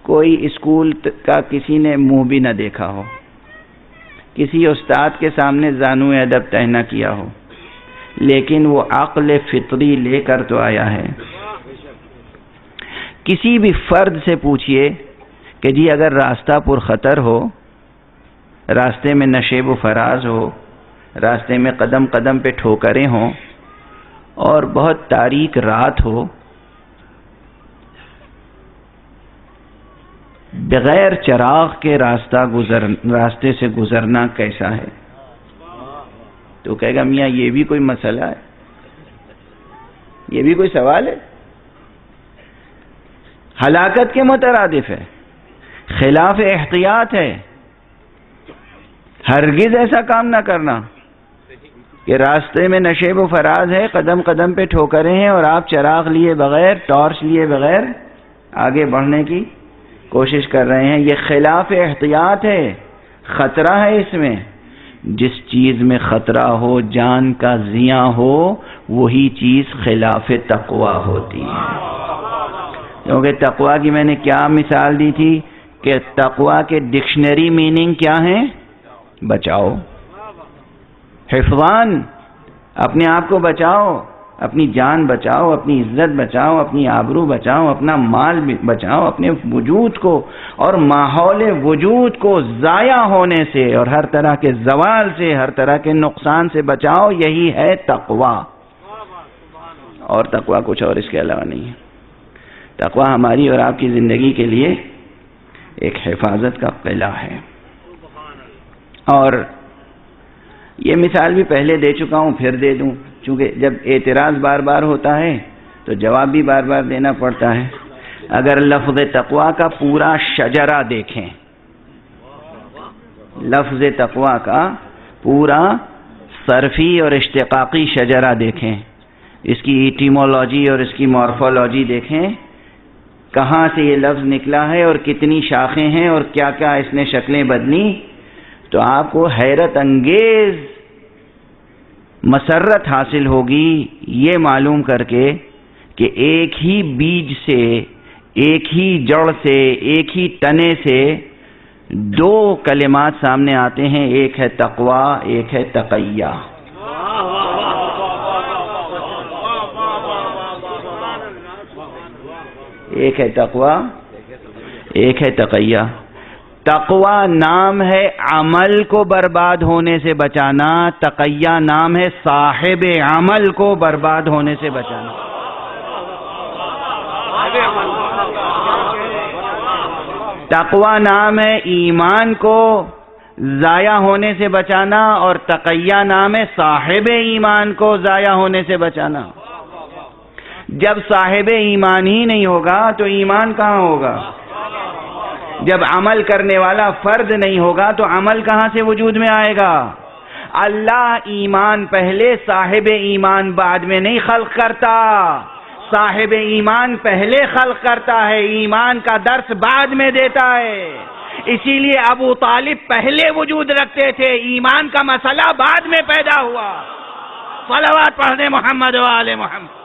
کوئی اسکول کا کسی نے منہ بھی نہ دیکھا ہو، کسی استاد کے سامنے زانو ادب طے نہ کیا ہو، لیکن وہ عقل فطری لے کر تو آیا ہے۔ کسی بھی فرد سے پوچھئے کہ جی اگر راستہ پر خطر ہو، راستے میں نشیب و فراز ہو، راستے میں قدم قدم پہ ٹھوکریں ہوں اور بہت تاریک رات ہو، بغیر چراغ کے راستے سے گزرنا کیسا ہے؟ تو کہے گا میاں یہ بھی کوئی مسئلہ ہے، یہ بھی کوئی سوال ہے؟ ہلاکت کے مترادف ہے، خلاف احتیاط ہے۔ ہرگز ایسا کام نہ کرنا کہ راستے میں نشیب و فراز ہے، قدم قدم پہ ٹھوکریں ہیں اور آپ چراغ لیے بغیر، ٹارچ لیے بغیر آگے بڑھنے کی کوشش کر رہے ہیں۔ یہ خلاف احتیاط ہے، خطرہ ہے اس میں۔ جس چیز میں خطرہ ہو، جان کا زیاں ہو، وہی چیز خلاف تقوی ہوتی ہے۔ کیونکہ تقوی کی میں نے کیا مثال دی تھی کہ تقوی کے ڈکشنری میننگ کیا ہیں؟ بچاؤ، حفظان، اپنے آپ کو بچاؤ، اپنی جان بچاؤ، اپنی عزت بچاؤ، اپنی آبرو بچاؤ، اپنا مال بچاؤ، اپنے وجود کو اور ماحول وجود کو ضائع ہونے سے اور ہر طرح کے زوال سے، ہر طرح کے نقصان سے بچاؤ۔ یہی ہے تقوی، اور تقوی کچھ اور اس کے علاوہ نہیں ہے۔ تقوی ہماری اور آپ کی زندگی کے لیے ایک حفاظت کا قلعہ ہے۔ اور یہ مثال بھی پہلے دے چکا ہوں، پھر دے دوں، چونکہ جب اعتراض بار بار ہوتا ہے تو جواب بھی بار بار دینا پڑتا ہے۔ اگر لفظ تقوی کا پورا شجرہ دیکھیں، لفظ تقوی کا پورا صرفی اور اشتقاقی شجرہ دیکھیں، اس کی ایٹیمولوجی اور اس کی مورفولوجی دیکھیں، کہاں سے یہ لفظ نکلا ہے اور کتنی شاخیں ہیں اور کیا کیا اس نے شکلیں بدلی، تو آپ کو حیرت انگیز مسرت حاصل ہوگی یہ معلوم کر کے کہ ایک ہی بیج سے، ایک ہی جڑ سے، ایک ہی تنے سے دو کلمات سامنے آتے ہیں، ایک ہے تقوی، ایک ہے تقیہ۔ ایک ہے تقوی، ایک ہے تقیہ۔ تقوی نام ہے عمل کو برباد ہونے سے بچانا، تقیہ نام ہے صاحب عمل کو برباد ہونے سے بچانا۔ تقوی نام ہے ایمان کو ضائع ہونے سے بچانا، اور تقیہ نام ہے صاحب ایمان کو ضائع ہونے سے بچانا۔ جب صاحب ایمان ہی نہیں ہوگا تو ایمان کہاں ہوگا؟ جب عمل کرنے والا فرد نہیں ہوگا تو عمل کہاں سے وجود میں آئے گا؟ اللہ ایمان پہلے، صاحب ایمان بعد میں نہیں خلق کرتا، صاحب ایمان پہلے خلق کرتا ہے، ایمان کا درس بعد میں دیتا ہے۔ اسی لیے ابو طالب پہلے وجود رکھتے تھے، ایمان کا مسئلہ بعد میں پیدا ہوا۔ صلوات پڑھنے محمد و آل محمد۔